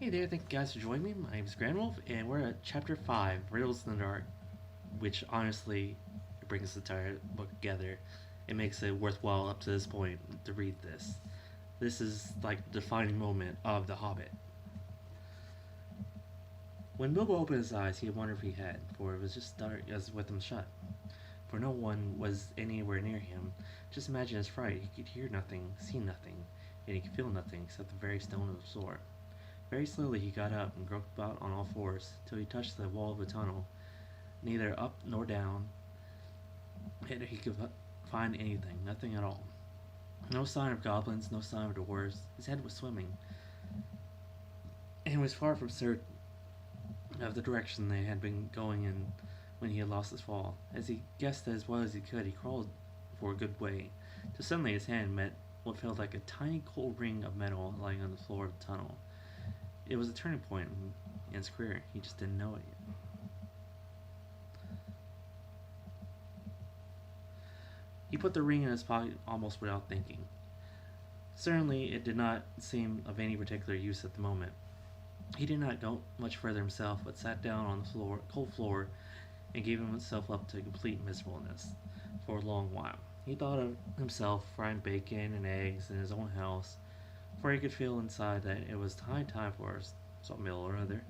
Hey there, thank you guys for joining me. My name is Granwolf, and we're at Chapter 5, Riddles in the Dark, which honestly brings the entire book together. It makes it worthwhile up to this point to read this. This is like the defining moment of The Hobbit. When Bilbo opened his eyes, he wondered if he had, for it was just dark as with them shut. For no one was anywhere near him. Just imagine his fright. He could hear nothing, see nothing, and he could feel nothing except the very stone of his floor. Very slowly he got up and groped about on all fours till he touched the wall of the tunnel. Neither up nor down yet he could find anything, nothing at all. No sign of goblins, no sign of dwarves. His head was swimming, and was far from certain of the direction they had been going in when he had lost his fall. As he guessed as well as he could, he crawled for a good way, till suddenly his hand met what felt like a tiny cold ring of metal lying on the floor of the tunnel. It was a turning point in his career. He just didn't know it yet. He put the ring in his pocket almost without thinking. Certainly, it did not seem of any particular use at the moment. He did not go much further himself, but sat down on the cold floor, and gave himself up to complete miserableness for a long while. He thought of himself frying bacon and eggs in his own house, for he could feel inside that it was high time for some meal or other,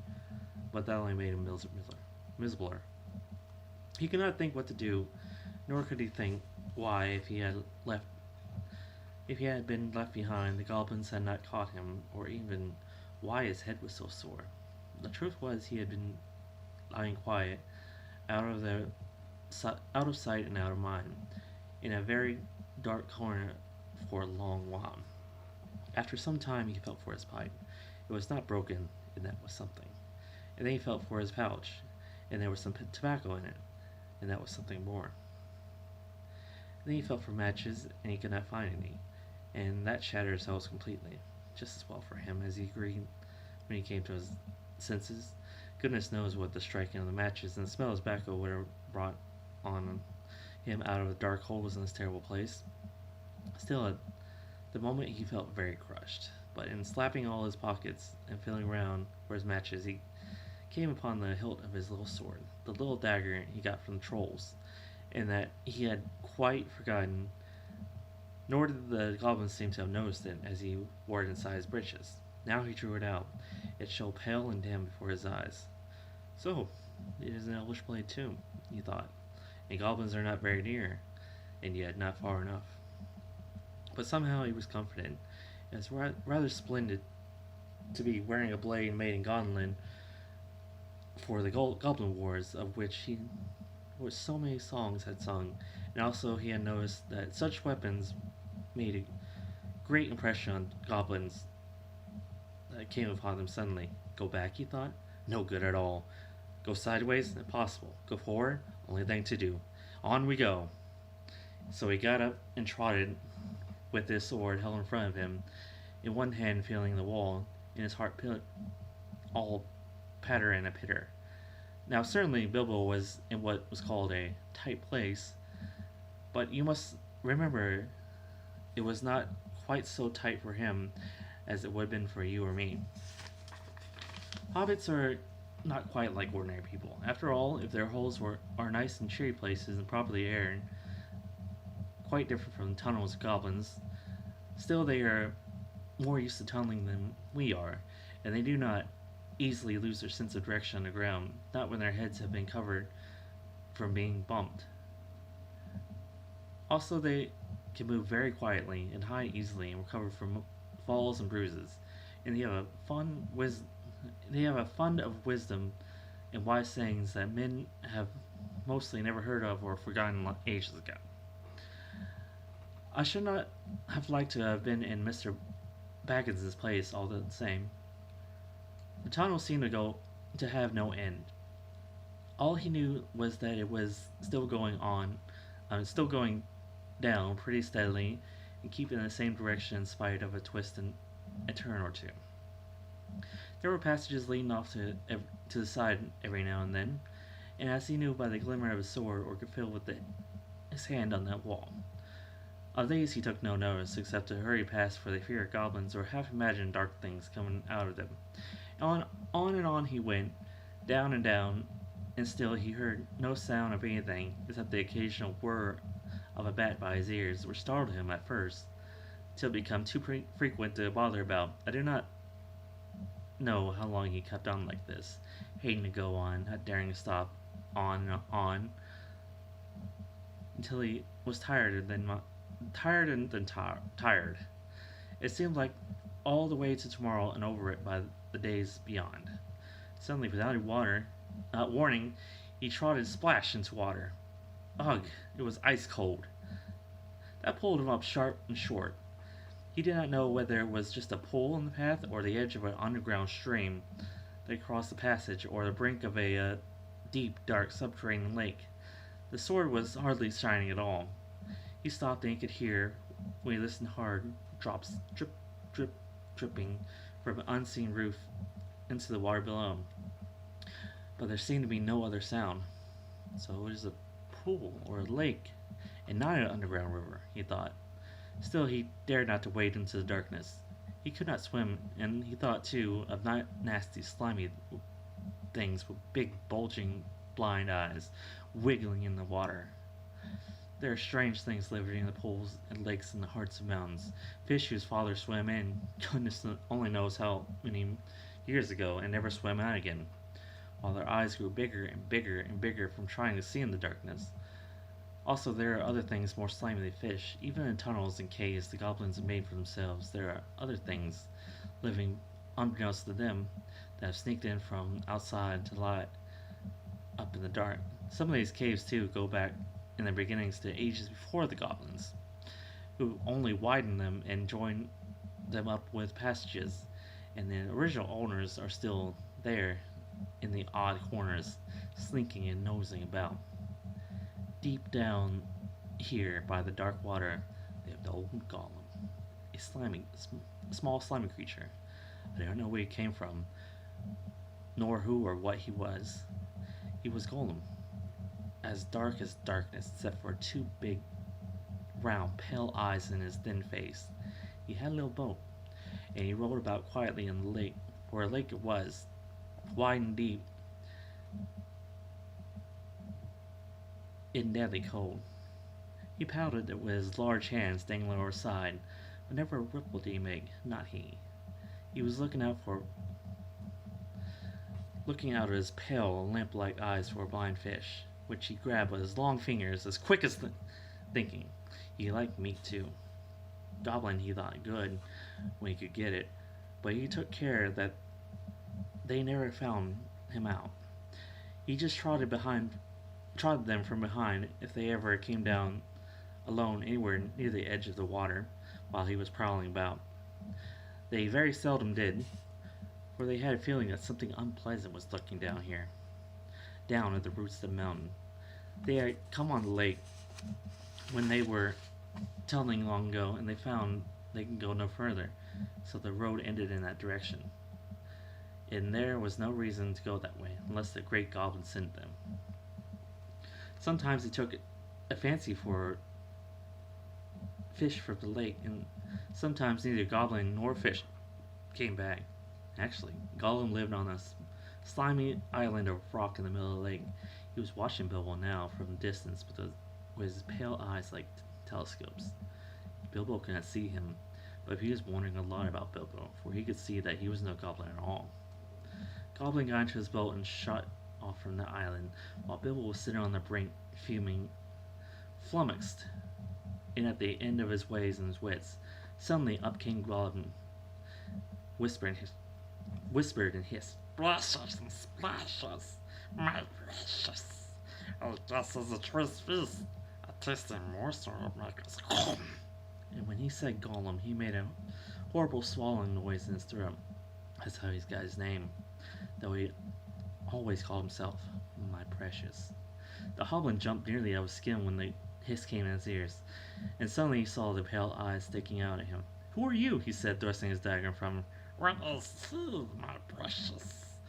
but that only made him miserabler. He could not think what to do, nor could he think why, if he had been left behind, the goblins had not caught him, or even why his head was so sore. The truth was he had been lying quiet, out of sight and out of mind, in a very dark corner for a long while. After some time he felt for his pipe. It was not broken, and that was something. And then he felt for his pouch, and there was some tobacco in it, and that was something more. And then he felt for matches, and he could not find any, and that shattered his hopes completely. Just as well for him, as he agreed when he came to his senses. Goodness knows what the striking of the matches and the smell of tobacco would have brought on him out of the dark holes in this terrible place. Still, at the moment he felt very crushed, but in slapping all his pockets and feeling round for his matches, he came upon the hilt of his little sword, the little dagger he got from the trolls, and that he had quite forgotten, nor did the goblins seem to have noticed it as he wore it inside his breeches. Now he drew it out. It showed pale and dim before his eyes. So, it is an elvish blade too, he thought, and goblins are not very near, and yet not far enough. But somehow he was comforted. It was rather splendid to be wearing a blade made in Godland for the Goblin Wars, of which so many songs had sung, and also he had noticed that such weapons made a great impression on goblins that came upon them suddenly. Go back, he thought? No good at all. Go sideways? Impossible. Go forward? Only thing to do. On we go. So he got up and trotted with his sword held in front of him, in one hand feeling the wall, and his heart all patter and a pitter. Now certainly Bilbo was in what was called a tight place, but you must remember it was not quite so tight for him as it would have been for you or me. Hobbits are not quite like ordinary people. After all, if their holes are nice and cheery places and properly aired, quite different from the tunnels of goblins, still they are more used to tunneling than we are, and they do not easily lose their sense of direction on the ground, not when their heads have been covered from being bumped. Also, they can move very quietly and hide easily and recover from falls and bruises, and they have a fund of wisdom and wise sayings that men have mostly never heard of or forgotten ages ago. I should not have liked to have been in Mr. Baggins's place all the same. The tunnel seemed to have no end. All he knew was that it was still going down pretty steadily and keeping in the same direction in spite of a twist and a turn or two. There were passages leading off to the side every now and then, and as he knew by the glimmer of his sword or could feel with his hand on that wall. Of these he took no notice, except to hurry past for the fear of goblins or half-imagined dark things coming out of them, On, on and on he went, down and down, and still he heard no sound of anything except the occasional whir of a bat by his ears, which startled him at first, till it became too frequent to bother about. I do not know how long he kept on like this, hating to go on, not daring to stop, on and on, until he was tired. It seemed like all the way to tomorrow and over it by the days beyond. Suddenly, without warning, he trotted splash into water. Ugh! It was ice cold. That pulled him up sharp and short. He did not know whether it was just a pull in the path or the edge of an underground stream that crossed the passage or the brink of a deep, dark subterranean lake. The sword was hardly shining at all. He stopped and he could hear, when he listened hard, drops drip, drip, dripping from an unseen roof into the water below. But there seemed to be no other sound. So it was a pool or a lake, and not an underground river, he thought. Still, he dared not to wade into the darkness. He could not swim, and he thought, too, of nasty, slimy things with big, bulging, blind eyes, wiggling in the water. There are strange things living in the pools and lakes in the hearts of mountains. Fish whose father swam in, goodness only knows how many years ago, and never swam out again, while their eyes grew bigger and bigger and bigger from trying to see in the darkness. Also, there are other things more slimy than fish. Even in tunnels and caves the goblins have made for themselves, there are other things living unbeknownst to them that have sneaked in from outside to lie up in the dark. Some of these caves, too, go back in their beginnings to ages before the goblins, who only widened them and joined them up with passages, and the original owners are still there in the odd corners, slinking and nosing about. Deep down here by the dark water lived old Gollum, a small slimy creature. I don't know where he came from, nor who or what he was. He was Gollum, as dark as darkness, except for two big, round, pale eyes in his thin face. He had a little boat, and he rolled about quietly in the lake, for a lake it was, wide and deep, and deadly cold. He paddled it with his large hands dangling over his side, but never a ripple did he make, not he. He was looking out of his pale, lamp-like eyes for a blind fish, which he grabbed with his long fingers as quick as thinking. He liked meat too. Goblin he thought good when he could get it, but he took care that they never found him out. He just trotted them from behind if they ever came down alone anywhere near the edge of the water while he was prowling about. They very seldom did, for they had a feeling that something unpleasant was lurking down here, down at the roots of the mountain. They had come on the lake when they were tunneling long ago, and they found they could go no further, so the road ended in that direction. And there was no reason to go that way, unless the great goblin sent them. Sometimes he took a fancy for fish from the lake, and sometimes neither goblin nor fish came back. Actually, Gollum lived on a slimy island of rock in the middle of the lake. He was watching Bilbo now from a distance with his pale eyes like telescopes. Bilbo could not see him, but he was wondering a lot about Bilbo, for he could see that he was no goblin at all. Goblin got into his boat and shot off from the island, while Bilbo was sitting on the brink, fuming, flummoxed, and at the end of his ways and his wits. Suddenly up came Gollum, whispered and hissed, "Splashes and splashes, my precious! Oh, this is a choice feast, a tasty morsel of my gollum." And when he said Gollum, he made a horrible swallowing noise in his throat. That's how he's got his name, though he always called himself my precious. The hoblin jumped nearly out of his skin when the hiss came in his ears, and suddenly he saw the pale eyes sticking out at him. "Who are you?" he said, thrusting his dagger from him. "What is he, my precious?"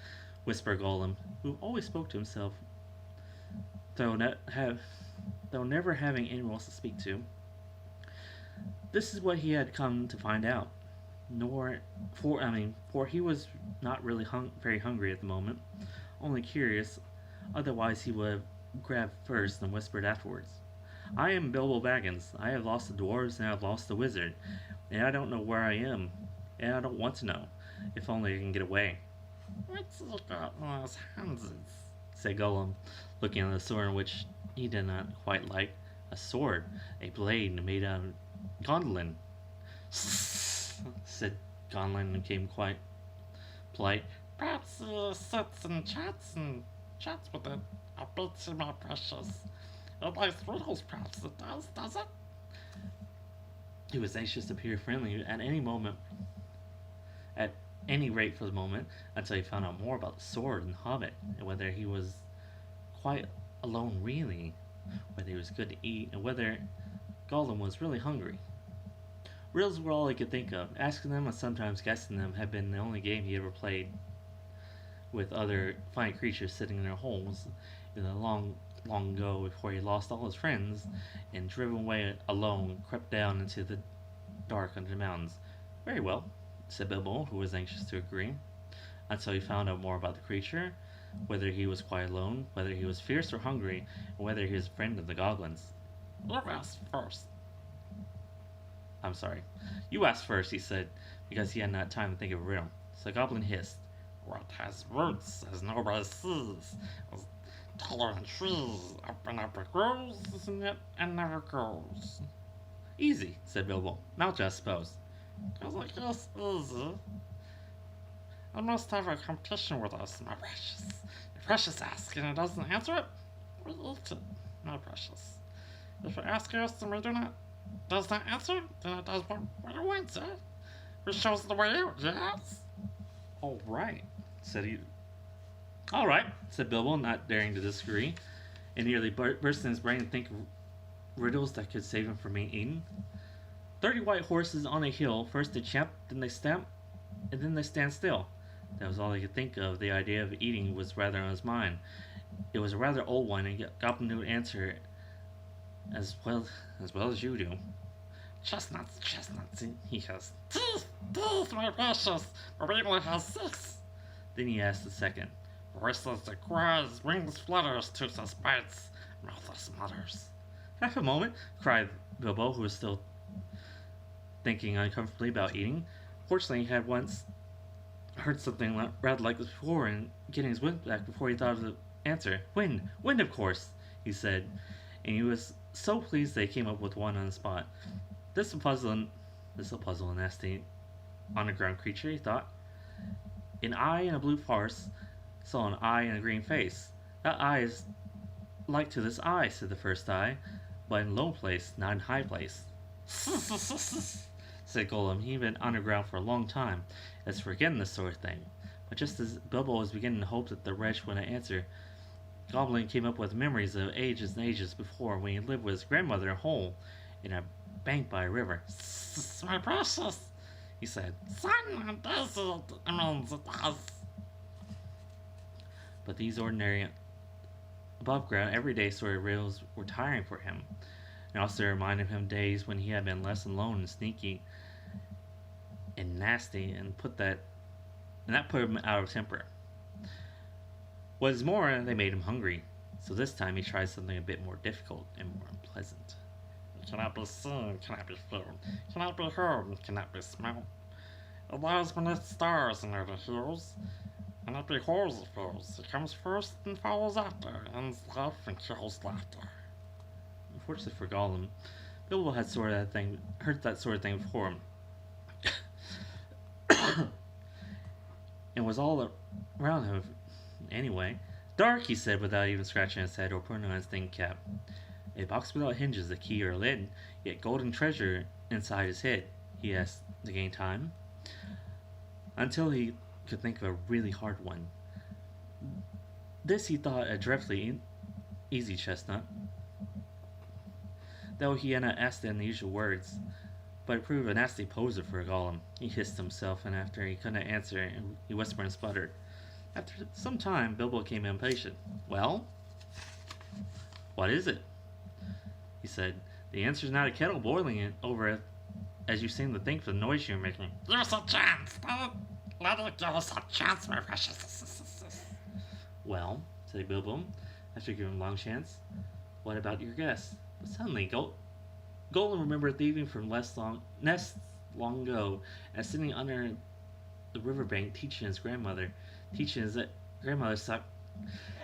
whispered Gollum, who always spoke to himself, though never having anyone else to speak to. This is what he had come to find out. nor for he was not really very hungry at the moment, only curious. Otherwise, he would have grabbed first and whispered afterwards. I am Bilbo Baggins. I have lost the dwarves and I have lost the wizard, and I don't know where I am, and I don't want to know. If only I can get away. What's he got in his hands? Said Gollum, looking at the sword which he did not quite like. A sword, a blade made out of gondolin. Said Gondolin and became quite polite. Perhaps he sits and chats with it. I bet you, my precious. It likes riddles, perhaps it does it? He was anxious to appear friendly at any moment, at any rate for the moment, until he found out more about the sword and Hobbit, and whether he was quite alone really, whether he was good to eat, and whether Gollum was really hungry. Riddles were all he could think of. Asking them and sometimes guessing them had been the only game he ever played with other fine creatures sitting in their holes in the long ago before he lost all his friends and driven away alone crept down into the dark under the mountains. Very well, said Bilbo, who was anxious to agree, until he found out more about the creature, whether he was quite alone, whether he was fierce or hungry, and whether he was a friend of the goblins. You asked first. I'm sorry. You asked first, he said, because he had not time to think of a riddle. So the goblin hissed. What has roots, as nobody sees, is taller than trees, up and up it grows, and never grows. Easy, said Bilbo. Now just suppose. Because I guess easy. I must have a competition with us, my precious. If Precious asks and it doesn't answer it, we eat it, my precious. If you ask us and we does not answer, then it does what it wants, eh? Which shows the way out, yes? All right, said he. All right, said Bilbo, not daring to disagree, and nearly bursting his brain to think of riddles that could save him from being eaten. 30 white horses on a hill. First they champ, then they stamp, and then they stand still. That was all he could think of. The idea of eating was rather on his mind. It was a rather old one, and Goblin knew to answer as well as you do. Chestnuts, he has. Teeth, my precious, but we only have 6. Then he asked the second. Voices that cries, wings flutters, toothless bites, mouthless mutters. Half a moment, cried Bilbo, who was still thinking uncomfortably about eating. Fortunately, he had once heard something rather like this before, and getting his wind back before he thought of the answer. Wind, of course, he said, and he was so pleased they came up with one on the spot. This will puzzle a nasty underground creature, he thought. An eye in a blue farce saw an eye in a green face. That eye is like to this eye, said the first eye, but in low place, not in high place. Said Gollum. He'd been underground for a long time, as forgetting this sort of thing. But just as Bilbo was beginning to hope that the wretch wouldn't answer, Goblin came up with memories of ages and ages before, when he lived with his grandmother in a hole in a bank by a river. My precious, he said. Sun does it means it does. But these ordinary, above ground, everyday sort of riddles were tiring for him, and also reminded him of days when he had been less alone and sneaky and nasty, and that put him out of temper. What is more, they made him hungry, so this time he tried something a bit more difficult and more unpleasant. It cannot be seen, cannot be felt, cannot be heard, cannot be smelled. It lies beneath stars and over hills, and it beholds the foes. It comes first and follows after, ends life and kills laughter. Unfortunately for Gollum, Bilbo had heard that sort of thing before him, and was all around him anyway. Dark, he said, without even scratching his head or putting on his thin cap. A box without hinges, a key or a lid, yet golden treasure inside his head, he asked to gain time, until he could think of a really hard one. This he thought a dreadfully easy chestnut, though he had not asked it in the usual words, but it proved a nasty poser for Gollum. He hissed himself, and after he couldn't answer, he whispered and sputtered. After some time, Bilbo became impatient. Well? What is it? He said. The answer's not a kettle boiling over as you seem to think for the noise you're making. Give us a chance! Let it give us a chance, my precious. Well, said Bilbo, after giving him a long chance, what about your guess? But suddenly, Golem remembered leaving from nests long ago, and sitting under the riverbank teaching his grandmother suck.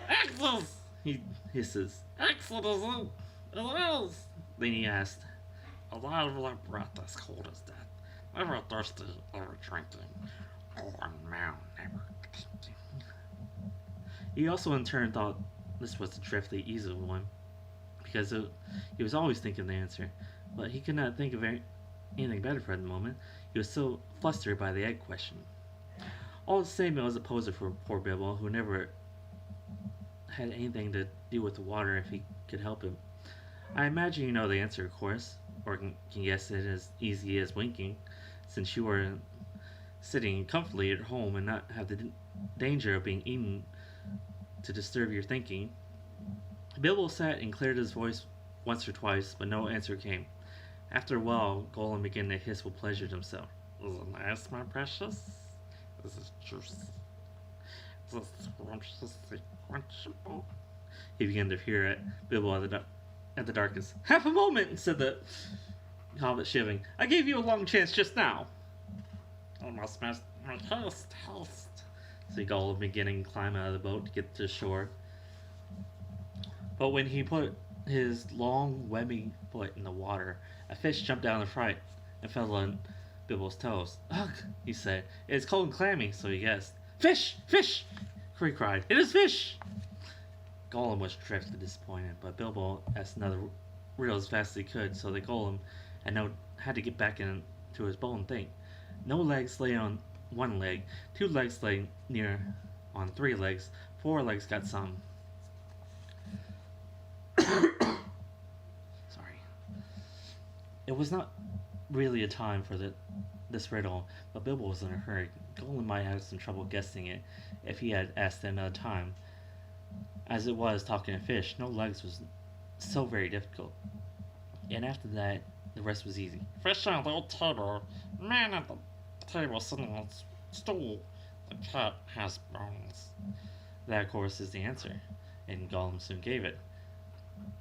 Excellent! He hisses. Excellent, it is! Then he asked, A lively breath as cold as death. Ever thirsty, ever drinking. Oh, man, never thinking. He also in turn thought this was a dreadfully easy one, because he was always thinking the answer, but he could not think of anything better for the moment. He was so flustered by the egg question. All the same, it was a poser for poor Bilbo, who never had anything to do with the water if he could help it. I imagine you know the answer, of course, or can guess it as easy as winking, since you are sitting comfortably at home and not have the danger of being eaten to disturb your thinking. Bilbo sat and cleared his voice once or twice, but no answer came. After a while, Gollum began to hiss with pleasure to himself. Is it nice, my precious? Is it juicy? Is it scrumptiously crunchable? He began to peer at Bilbo at the darkness. Half a moment, said the Hobbit, shivering. I gave you a long chance just now. I must make haste. Said Gollum, beginning to climb out of the boat to get to shore. But when he put his long, webby foot in the water, a fish jumped out in fright and fell on Bilbo's toes. Ugh, he said. It is cold and clammy, so he guessed. Fish! Fish! He cried. It is fish! Gollum was dreadfully disappointed, but Bilbo asked another riddle as fast as he could, so that Gollum had to get back into his boat and think. No legs lay on one leg, 2 legs lay near on 3 legs, 4 legs got some. Sorry. It was not really a time for this riddle, but Bilbo was in a hurry. Gollum might have some trouble guessing it if he had asked it another time. As it was, talking to fish, no legs was so very difficult. And after that, the rest was easy. Fish on the old table, man at the table sitting on stool. The cat has bones. That, of course, is the answer, and Gollum soon gave it.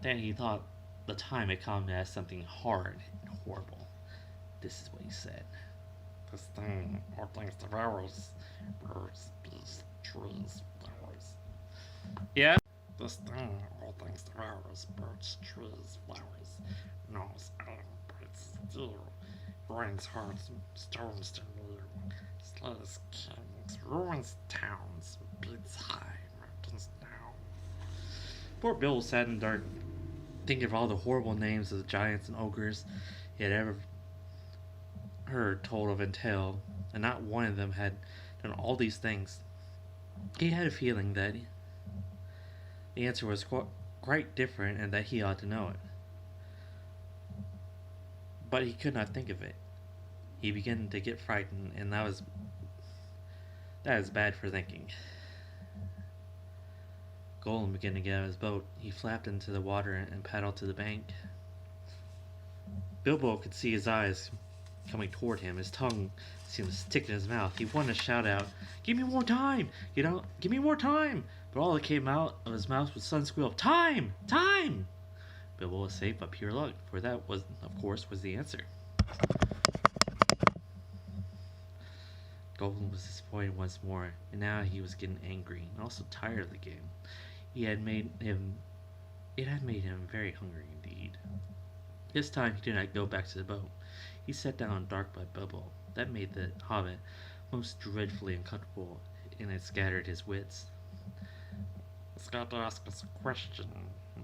Then he thought the time had come to ask something hard and horrible. This is what he said. This thing all things devours. Birds, beasts, trees, flowers. Yeah? This thing all things devours. Birds, trees, flowers. Gnaws iron, bites steel. Grinds hearts, stones to new. Slays kings, ruins towns. Beats high, mountains down. Poor Bill sat in the dark, thinking of all the horrible names of the giants and ogres he had ever heard told of in tale, and not one of them had done all these things. He had a feeling that the answer was quite different and that he ought to know it. But he could not think of it. He began to get frightened, and that is bad for thinking. Gollum began to get out of his boat. He flapped into the water and paddled to the bank. Bilbo could see his eyes coming toward him. His tongue seemed to stick in his mouth. He wanted to shout out, "Give me more time! Give me more time!" But all that came out of his mouth was a sudden squeal of, "Time! Time!" Bilbo was safe by pure luck, for that was, of course, was the answer. Gollum was disappointed once more, and now he was getting angry and also tired of the game. It had made him very hungry indeed. This time he did not go back to the boat. He sat down dark by Bilbo. That made the Hobbit most dreadfully uncomfortable, and it scattered his wits. It's got to ask us a question,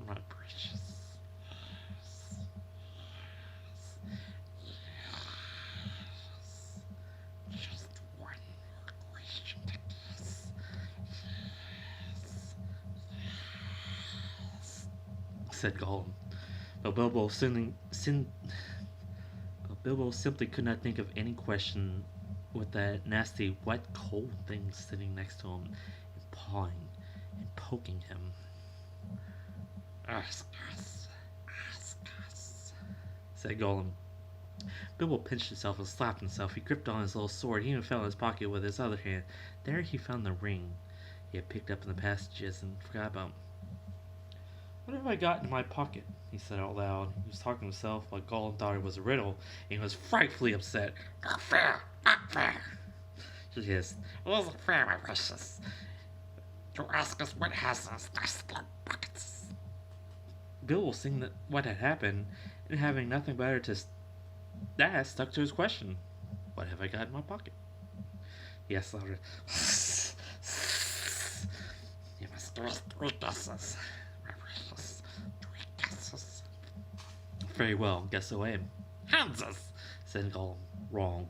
my precious. Yes. Just one more question to guess. Yes. Said Gollum. But Bilbo simply could not think of any question with that nasty, wet, cold thing sitting next to him and pawing and poking him. Ask us, said Gollum. Bilbo pinched himself and slapped himself. He gripped on his little sword. He even felt in his pocket with his other hand. There he found the ring he had picked up in the passages and forgot about. What have I got in my pocket? He said out loud. He was talking to himself while Gollum thought it was a riddle, and he was frightfully upset. Not fair! Not fair! He hissed. It isn't fair, my precious. You ask us what has in its nice little pockets. Bilbo, seeing that what had happened, and having nothing better to ask, stuck to his question. What have I got in my pocket? He asked louder. You must give us 3 guesses, my precious. 3 guesses. Very well, guess away, Hanses! said Gollum. Wrong,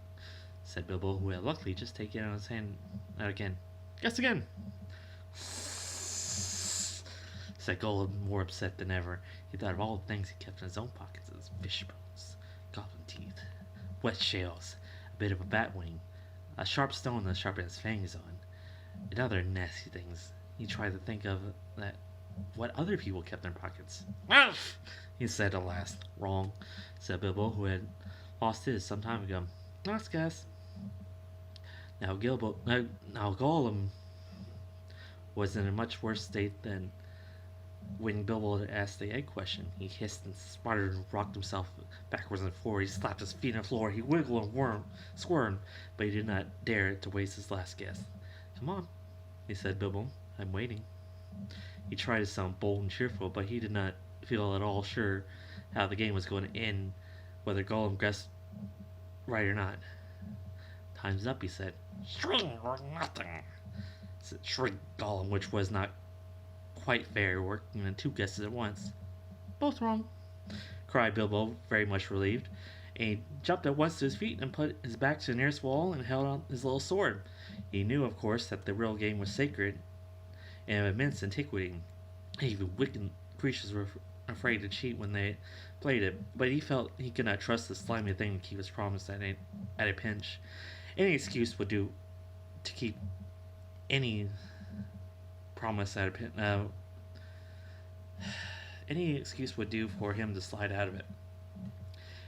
said Bilbo, who had luckily just taken it out of his hand out again. Guess again, said Gollum, more upset than ever. He thought of all the things he kept in his own pockets, as fish bones, goblin teeth, wet shells, a bit of a bat wing, a sharp stone to sharpen his fangs on, and other nasty things. He tried to think of that what other people kept in their pockets. Wolf! He said at last. Wrong, said Bilbo, who had lost his some time ago. Let's guess. Now Gollum was in a much worse state than when Bilbo had asked the egg question. He hissed and sputtered and rocked himself backwards and forward. He slapped his feet on the floor. He wiggled and squirmed, but he did not dare to waste his last guess. Come on, he said, Bilbo. I'm waiting. He tried to sound bold and cheerful, but he did not feel at all sure how the game was going to end, whether Gollum guessed right or not. Time's up, he said. Shriek or nothing. Shrieked Gollum, which was not quite fair, working on 2 guesses at once. Both wrong, cried Bilbo, very much relieved, and he jumped at once to his feet and put his back to the nearest wall and held out his little sword. He knew, of course, that the real game was sacred and of immense antiquity. Even wicked creatures were afraid to cheat when they played it, but he felt he could not trust the slimy thing to keep his promise at a pinch. Any excuse would do to keep any promise at a pinch. Any excuse would do for him to slide out of it.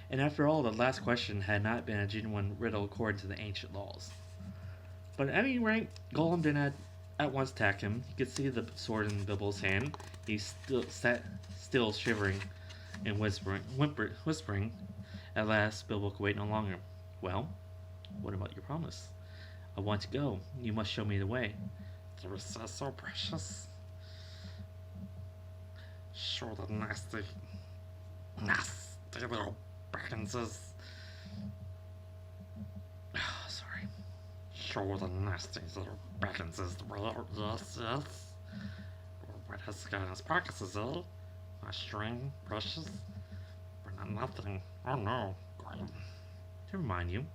And after all, the last question had not been a genuine riddle according to the ancient laws. But at any rate, Gollum did not at once attack him. He could see the sword in Bilbo's hand. He sat still, shivering and whispering. At last, Bilbo could wait no longer. Well, what about your promise? I want to go. You must show me the way. You say so, precious. Show the nasty little Bagginses. Sorry. Show the nasty little Bagginses the way out. Yes, yes. What has he got in his pockets, is it? A string, precious? But not nothing. Oh no, Gollum. To remind you,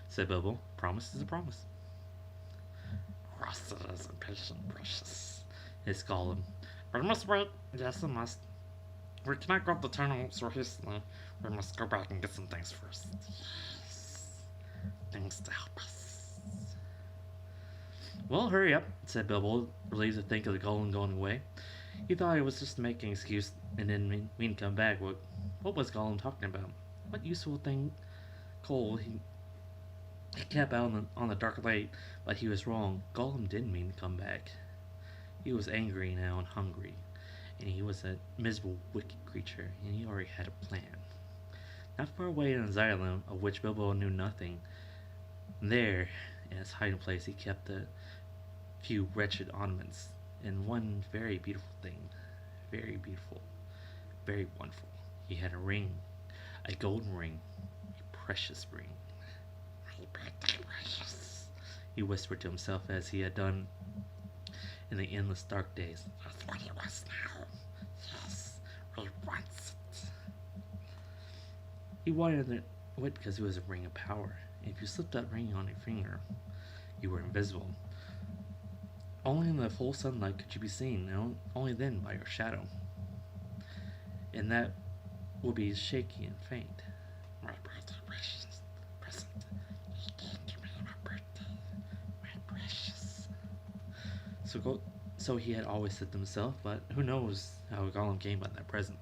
said Bilbo, promise is a promise. Rusted is impatient, precious. Hissed Gollum. But I must wait. Yes, I must. We cannot go up the tunnel so hastily. We must go back and get some things first. Yes. Things to help us. Well, hurry up, said Bilbo, relieved to think of the Gollum going away. He thought it was just making an excuse and didn't mean to come back. What was Gollum talking about? What useful thing coal he kept out on the dark lake, but he was wrong. Gollum didn't mean to come back. He was angry now and hungry, and he was a miserable, wicked creature, and he already had a plan. Not far away in his island, of which Bilbo knew nothing, there, in his hiding place, he kept a few wretched ornaments, and one very beautiful thing. Very beautiful. Very wonderful. He had a ring. A golden ring. A precious ring. My birthday, precious. He whispered to himself as he had done in the endless dark days. That's what it was now. Yes, we want it. He wanted it because it was a ring of power. And if you slipped that ring on your finger, you were invisible. Only in the full sunlight could you be seen, and only then by your shadow. And that would be shaky and faint. My birthday, precious. Present. You came to me on my birthday. My precious. So he had always said to himself, but who knows how Gollum came by that present.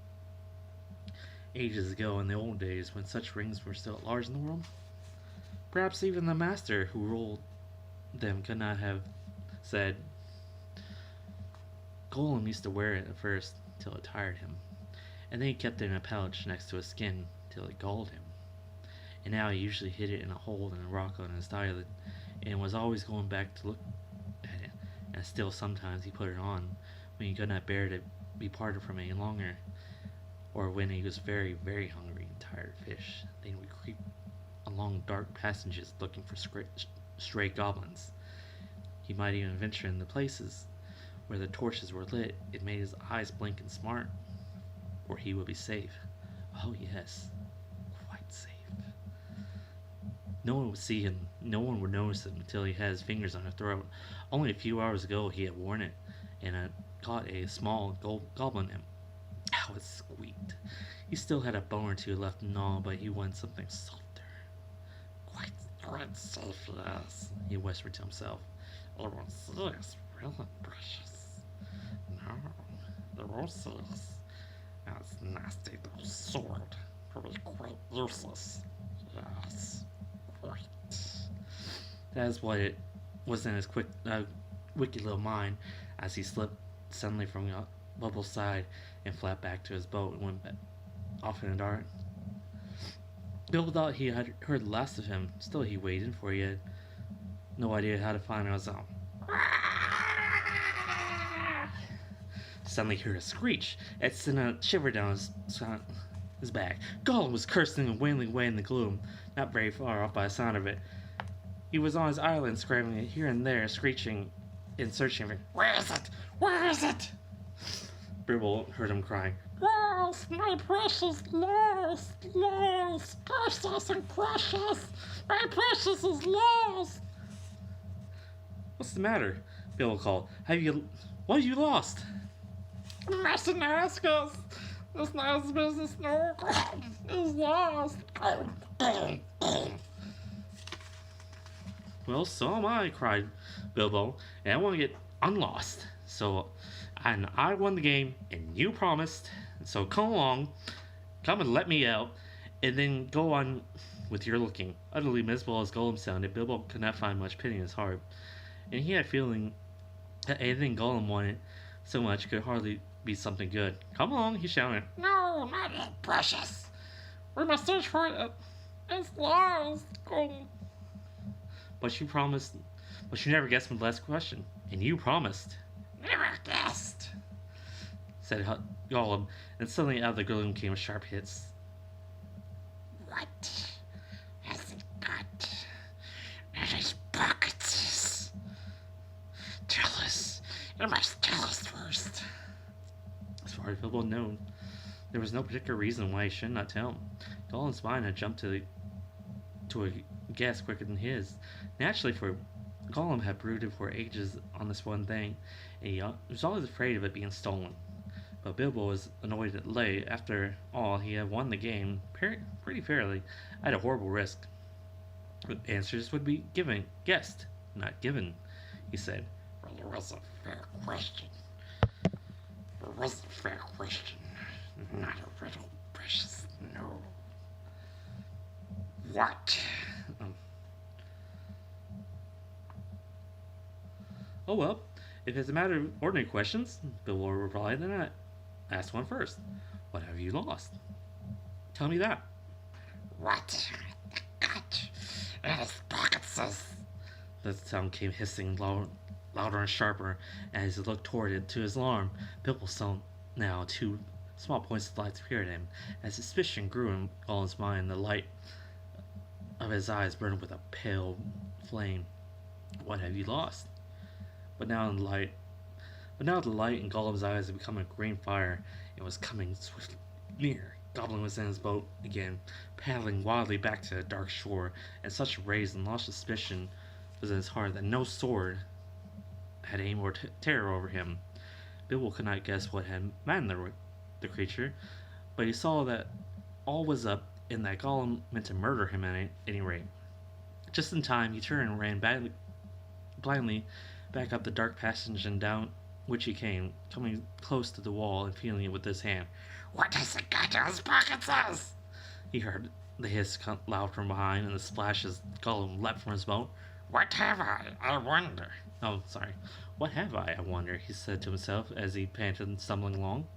ages ago in the old days when such rings were still at large in the world. Perhaps even the master who ruled them could not have said. Golem used to wear it at first till it tired him, and then he kept it in a pouch next to his skin till it galled him. And now he usually hid it in a hole in a rock on his island, and was always going back to look at it. And still sometimes he put it on when he could not bear to be parted from it any longer, or when he was very, very hungry and tired of fish. Then he would creep along dark passages looking for stray goblins. He might even venture into places where the torches were lit. It made his eyes blink and smart, or he would be safe. Oh yes, quite safe. No one would see him, no one would notice him until he had his fingers on her throat. Only a few hours ago he had worn it, and had caught a small goblin imp. How it squeaked. He still had a bone or two left to gnaw, but he wanted something softer. Quite safe, yes. He whispered to himself. It won't see us, really, precious. No, it won't see us. That's nasty little sword will be quite useless. Yes, quite. That is what it was in his wicked little mind as he slipped suddenly from Bubble's side and flapped back to his boat and went off in the dark. Bill thought he had heard the last of him. Still, he waited, for he had no idea how to find on his own. Suddenly, he heard a screech. It sent a shiver down his back. Gollum was cursing and wailing away in the gloom, not very far off by the sound of it. He was on his island, scrambling here and there, screeching and searching for. Where is it? Where is it? Bibble heard him crying. Lost, my precious, lost, lost, precious and precious, my precious is lost. What's the matter? Bill called. What have you lost? Mustn't ask us. This night's business, no, is lost. Well, so am I, cried Bilbo, and I want to get unlost. And I won the game, and you promised. So come along, come and let me out, and then go on with your looking. Utterly miserable as Gollum sounded, Bilbo could not find much pity in his heart, and he had a feeling that anything Gollum wanted so much could hardly be something good. Come along, he shouted. No, not it, precious. We must search for it. It's lost, Gollum. But you promised. But you never guessed my last question, and you promised. Never guessed, said Gollum, and suddenly out of the gloom came sharp hits. What has it got in his pockets? Tell us. You must tell us first. As far as Bilbo known, there was no particular reason why he should not tell him. Gollum's mind had jumped to a guess quicker than his. Naturally, for Gollum had brooded for ages on this one thing, and he was always afraid of it being stolen. But Bilbo was annoyed at delay. After all, he had won the game pretty fairly, at a horrible risk. The answers would be guessed, not given, he said. Well, it was a fair question. It was a fair question, not a riddle, precious, no. What? Oh well, if it's a matter of ordinary questions, Bilbo replied, then I asked one first. What have you lost? Tell me that. What? Got in his pockets. The sound came hissing louder and sharper as he looked toward it to his alarm. Bilbo saw now two small points of light appeared at him. As suspicion grew in Gollum's mind, the light of his eyes burned with a pale flame. What have you lost? But now the light in Gollum's eyes had become a green fire and was coming swiftly near. Goblin was in his boat again, paddling wildly back to the dark shore, and such rage and lost suspicion was in his heart that no sword had any more terror over him. Bilbo could not guess what had maddened the creature, but he saw that all was up and that Gollum meant to murder him at any rate. Just in time, he turned and ran blindly back up the dark passage and down which he came, coming close to the wall and feeling it with his hand. What does it got in his pockets? He heard the hiss come loud from behind and the splash as Gollum leapt from his boat. What have I wonder? Oh, sorry. What have I wonder, he said to himself as he panted, stumbling along.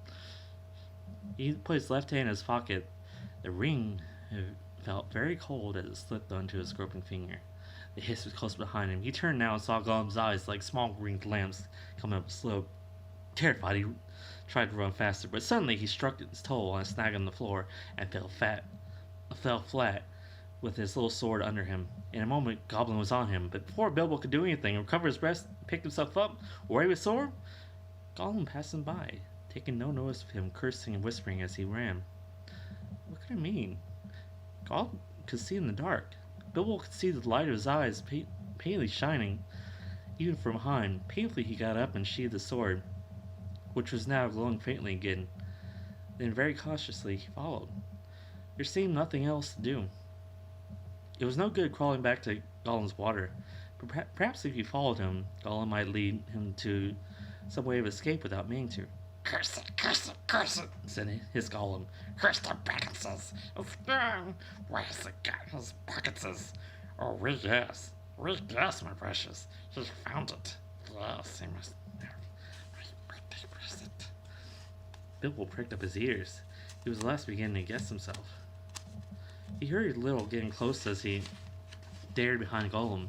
He put his left hand in his pocket. The ring felt very cold as it slipped onto his groping finger. The hiss was close behind him. He turned now and saw Gollum's eyes like small green lamps coming up the slope. Terrified, he tried to run faster, but suddenly he struck his toe on a snag on the floor and fell flat with his little sword under him. In a moment, Goblin was on him, but before Bilbo could do anything, recover his breath, pick himself up, away with sword, Gollum passed him by, taking no notice of him, cursing and whispering as he ran. What could it mean? Gollum could see in the dark. Bilbo could see the light of his eyes palely shining, even from behind. Painfully he got up and sheathed the sword, which was now glowing faintly again. Then very cautiously he followed. There seemed nothing else to do. It was no good crawling back to Gollum's water, but perhaps if he followed him, Gollum might lead him to some way of escape without meaning to. Curse it, curse it, curse it, said his Gollum. Curse the Bagginses. It's gone. Why has it got his Bagginses? Oh, yes, my precious. He found it. Yes, he must have my birthday present. Bilbo pricked up his ears. He was at last beginning to guess himself. He hurried a little, getting close as he dared behind Gollum,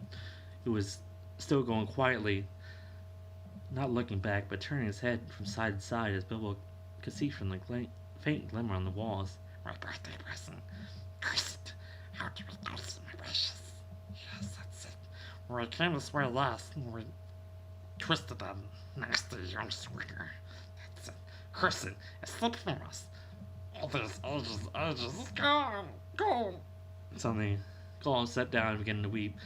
who was still going quietly, not looking back, but turning his head from side to side as Bilbo could see from the faint glimmer on the walls. My birthday present. Curse it. How do we notice it, my precious? Yes, that's it. When I came this way last, and we twisted that nasty young swinger. That's it. Curse it. It slipped from us. All these ages, it's gone. Go! Suddenly, Gollum sat down and began to weep,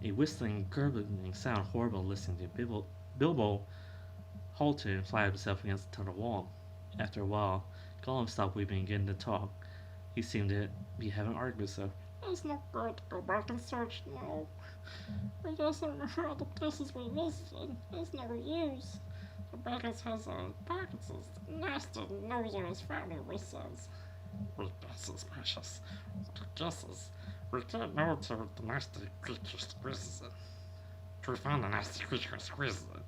a whistling, gurgling sound horrible listening to. Bilbo halted and flattened himself against the tunnel wall. After a while, Gollum stopped weeping and began to talk. He seemed to be having an argument, so. It's no good to go back and search now. We just remember all the places we visited. There's no use. The Baggins has Bagginses. Nasty knows where his family says. We guesses, precious. What guesses? We can't know till the nasty creature squeezes it. We found the nasty creature and squeezes it.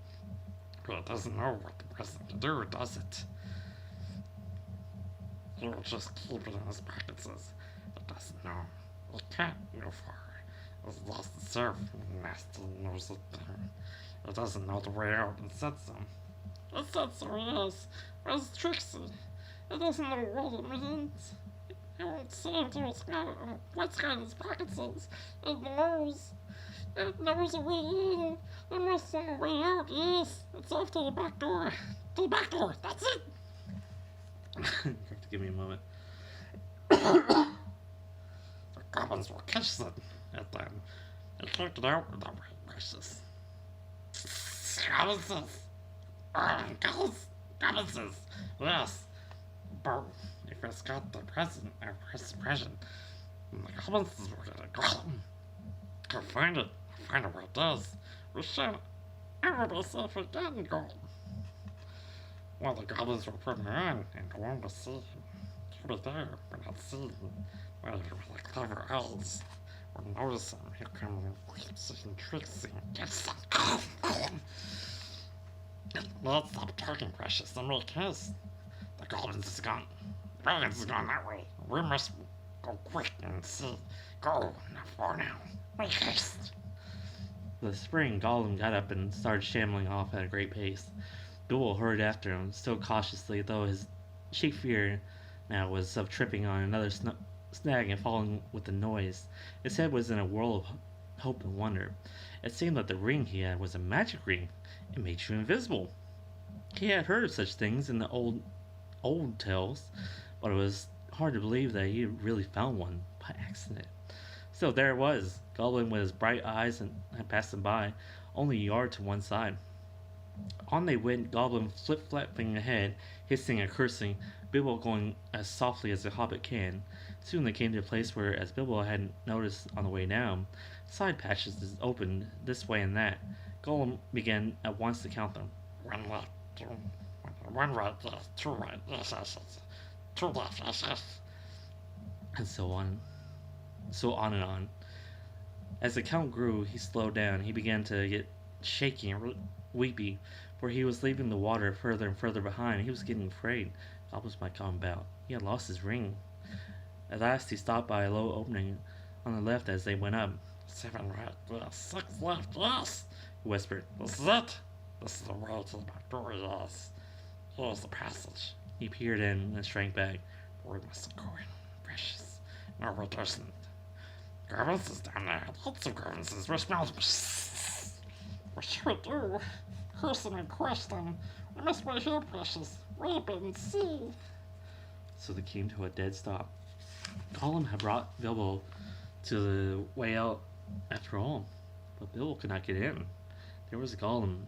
But it doesn't know what the present can do, does it? He'll just keep it in his pockets. It doesn't know. It can't go far. It's lost itself, nasty knows it thing. It doesn't know the way out and said so. It said so, yes. It's tricksy. It doesn't know what it means. It won't say until it's got what's got in its pockets. It knows. It knows the way in. It must know the way out, yes. It's off to the back door. To the back door, that's it. You have to give me a moment. The goblins will catch it at them and can't get out without my precious. Goblins! Goblins! Yes. But if it's got the present, the goblins will get a golem. I'll find it where it does. We shan't ever be safe again, golem. Well, the goblins will put me on and go on to see him. He'll be there, but not see him. Well, with the clever elves will notice him. He'll come and creeps and tricks and gets some golem. Let's stop talking, precious, and make haste. The goblins is gone. The goblins is gone that way. We must go quick and see. Go, not far now. Make haste. With a spring, Gollum got up and started shambling off at a great pace. Bilbo hurried after him, still cautiously, though his chief fear now was of tripping on another snag and falling with the noise. His head was in a whirl of hope and wonder. It seemed that the ring he had was a magic ring. It made you invisible. He had heard of such things in the old tales, but it was hard to believe that he had really found one by accident. Still, there it was, Goblin with his bright eyes and passed him by, only a yard to one side. On they went, Goblin flip-flapping ahead, hissing and cursing, Bilbo going as softly as a hobbit can. Soon they came to a place where, as Bilbo hadn't noticed on the way down, side passages opened this way and that. Gollum began at once to count them. 1 left, do. One right, yes. Two right, yes, yes, yes. Two left, yes, yes. And so on. So on and on. As the count grew, he slowed down. He began to get shaky and weepy, for he was leaving the water further and further behind. He was getting afraid goblins might come about. He had lost his ring. At last he stopped by a low opening on the left as they went up. 7 right, yes. 6 left, yes. He whispered. This is it. This is the way to the back door, yes. Here's the passage. He peered in and shrank back. We must go in, precious. No, we doesn't. Goblins is down there. Lots of goblins. We smell them. We sure do. Curse them and crush them. We must wait here, precious. Weep and see. So they came to a dead stop. Gollum had brought Bilbo to the way out after all, but Bilbo could not get in. There was Gollum,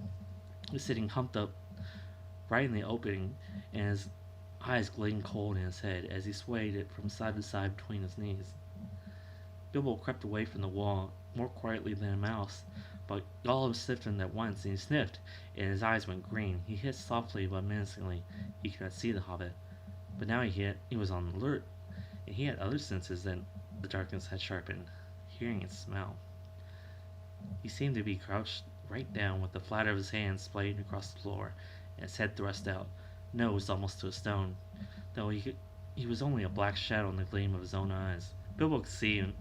who was sitting humped up right in the opening, and his eyes gleamed cold in his head as he swayed it from side to side between his knees. Bilbo crept away from the wall more quietly than a mouse, but Gollum stiffened at once, and he sniffed, and his eyes went green. He hissed softly but menacingly. He could not see the hobbit, but now he was on alert, and he had other senses that the darkness had sharpened, hearing and smell. He seemed to be crouched right down with the flat of his hand splayed across the floor, and his head thrust out, nose almost to a stone, though he was only a black shadow in the gleam of his own eyes. Bilbo could see and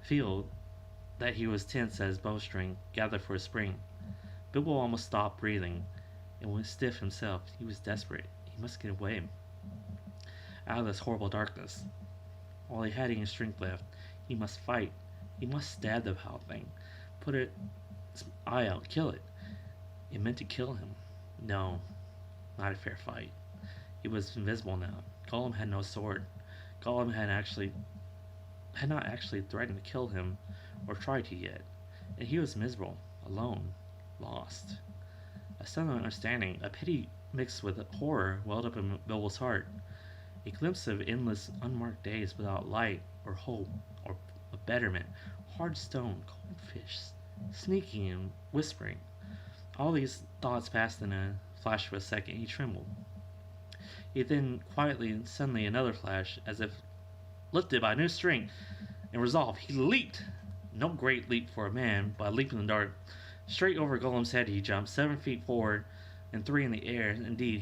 feel that he was tense as his bowstring gathered for a spring. Bilbo almost stopped breathing, and was stiff himself. He was desperate. He must get away out of this horrible darkness. While he had any strength left, he must fight. He must stab the foul thing, put its eye out, kill it. It meant to kill him. No, not a fair fight. He was invisible now. Gollum had no sword. Gollum had not actually threatened to kill him, or tried to yet, and he was miserable, alone, lost. A sudden understanding, a pity mixed with horror, welled up in Bilbo's heart. A glimpse of endless, unmarked days without light, or hope, or a betterment. Hard stone, cold fish, sneaking and whispering. All these thoughts passed in a flash of a second. He trembled. He then, quietly and suddenly, another flash, as if lifted by new strength and resolve, he leaped. No great leap for a man, but a leap in the dark. Straight over Gollum's head he jumped, 7 feet forward and 3 in the air. Indeed,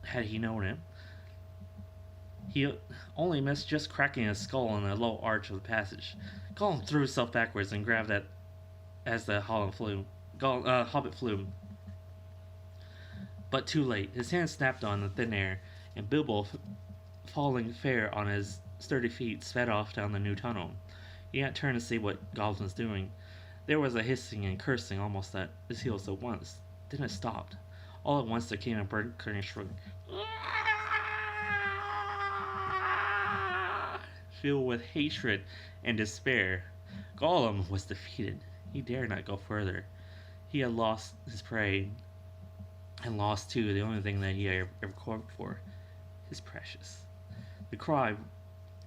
had he known it. He only missed just cracking his skull in the low arch of the passage. Gollum threw himself backwards and grabbed at as the Hobbit flew. But too late. His hand snapped on the thin air, and Bilbo, falling fair on his sturdy feet, sped off down the new tunnel. He had turned to see what Gollum was doing. There was a hissing and cursing almost at his heels at once. Then it stopped. All at once there came a bird-cutting shriek, filled with hatred and despair. Gollum was defeated. He dared not go further. He had lost his prey, and lost, too, the only thing that he had ever hoped for, his precious. The cry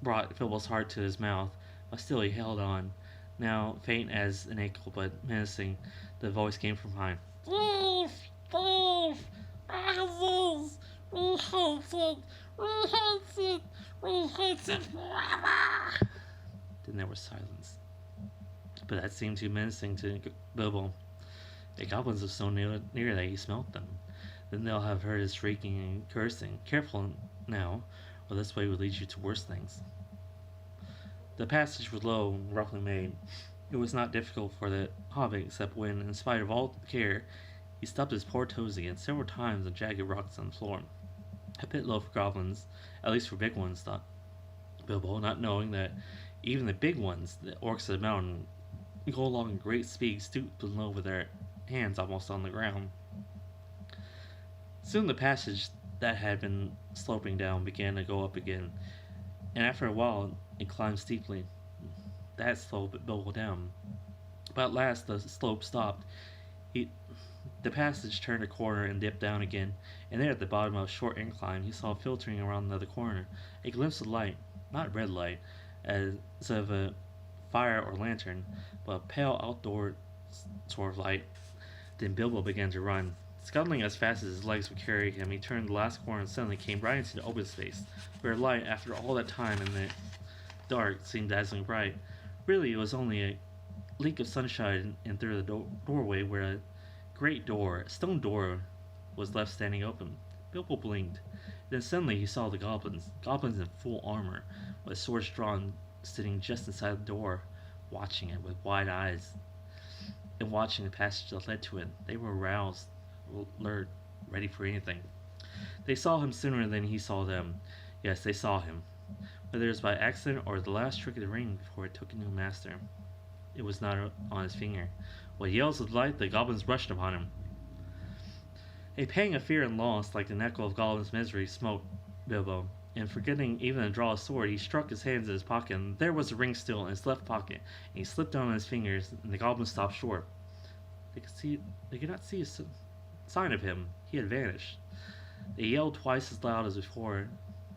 brought Bilbo's heart to his mouth, but still he held on. Now, faint as an echo, but menacing, the voice came from behind. Thief! Thief! Magazines! We hate it! We hate it! We hate it forever! Then there was silence. But that seemed too menacing to Bilbo. The goblins were so near that he smelt them. Then they'll have heard his shrieking and cursing. Careful now, or this way would lead you to worse things. The passage was low and roughly made. It was not difficult for the hobbit, except when, in spite of all care, he stubbed his poor toes against several times on jagged rocks on the floor. A bit low for goblins, at least for big ones, thought Bilbo, not knowing that even the big ones, the orcs of the mountain, go along at great speed, stooped low with their hands almost on the ground. Soon the passage that had been sloping down began to go up again, and after a while it climbed steeply. That sloped Bilbo down. But at last the slope stopped. The passage turned a corner and dipped down again, and there at the bottom of a short incline he saw filtering around another corner a glimpse of light, not red light, as of a fire or lantern, but a pale outdoor sort of light. Then Bilbo began to run. Scuttling as fast as his legs would carry him, he turned the last corner and suddenly came right into the open space, where light, after all that time in the dark, seemed dazzling bright. Really, it was only a leak of sunshine in through the doorway where a great door, a stone door, was left standing open. Bilbo blinked. Then suddenly he saw the goblins in full armor, with swords drawn, sitting just inside the door, watching it with wide eyes, and watching the passage that led to it. They were aroused, alert, ready for anything. They saw him sooner than he saw them. Yes, they saw him. Whether it was by accident or the last trick of the ring before it took a new master. It was not on his finger. With yells of delight, the goblins rushed upon him. A pang of fear and loss, like an echo of goblins' misery, smote Bilbo, and forgetting even to draw a sword, he struck his hands in his pocket, and there was the ring still in his left pocket, and he slipped on his fingers, and the goblins stopped short. They could not see a sign of him. He had vanished. They yelled twice as loud as before,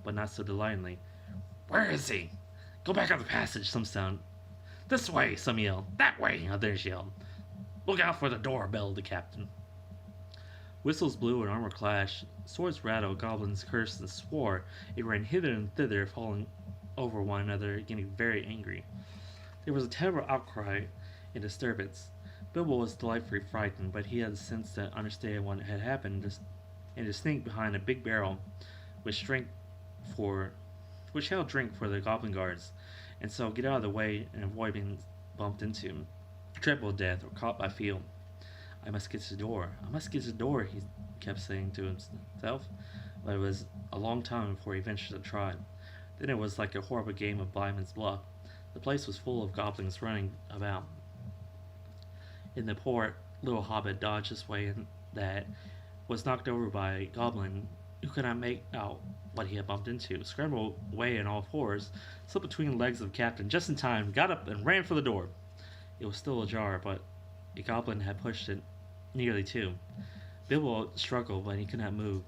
but not so delightedly. Where is he? Go back up the passage, some sound. This way, some yelled. That way, others yelled. Look out for the door, bellowed the captain. Whistles blew and armor clashed. Swords rattled, goblins cursed and swore. They ran hither and thither, falling over one another, getting very angry. There was a terrible outcry and disturbance. Bilbo was delightfully frightened, but he had the sense to understand what had happened and to sneak behind a big barrel which held drink for the goblin guards, and so get out of the way and avoid being bumped into, trampled to death, or caught by field. I must get to the door. I must get to the door, he kept saying to himself, but it was a long time before he ventured to try. Then it was like a horrible game of blindman's buff. The place was full of goblins running about, and the poor little hobbit dodged this way and that, was knocked over by a goblin who could not make out what he had bumped into, scrambled away on all fours, slipped between the legs of the captain just in time, got up and ran for the door. It was still ajar, but a goblin had pushed it nearly to. Bilbo struggled, but he could not move.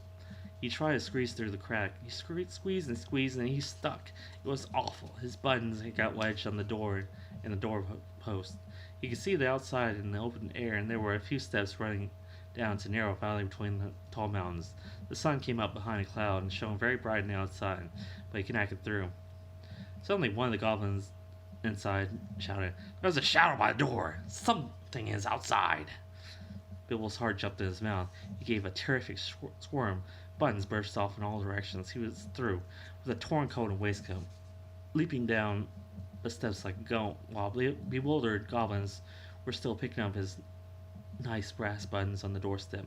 He tried to squeeze through the crack. He squeezed and squeezed, and he stuck. It was awful. His buttons had got wedged on the door and the door post. He could see the outside in the open air, and there were a few steps running down to a narrow valley between the tall mountains. The sun came up behind a cloud and shone very bright on the outside, but he could not get through. Suddenly one of the goblins inside shouted, "There's a shadow by the door! Something is outside!" Bilbo's heart jumped in his mouth. He gave a terrific squirm. Buttons burst off in all directions. He was through, with a torn coat and waistcoat, leaping down the steps like a goat, while bewildered goblins were still picking up his nice brass buttons on the doorstep.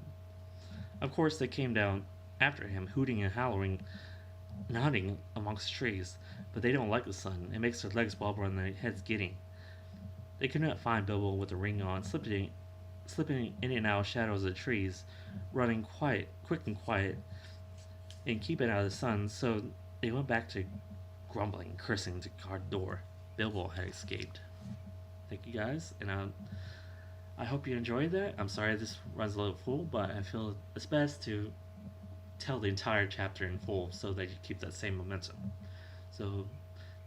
Of course, they came down after him, hooting and howling, and hunting amongst the trees, but they don't like the sun. It makes their legs wobble and their heads giddy. They could not find Bilbo with the ring on, slipping in and out of shadows of the trees, running quick and quiet, and keeping out of the sun, so they went back to grumbling and cursing to guard the door. Bilbo had escaped. Thank you guys, and I hope you enjoyed that. I'm sorry this runs a little full, but I feel it's best to tell the entire chapter in full so that you keep that same momentum. So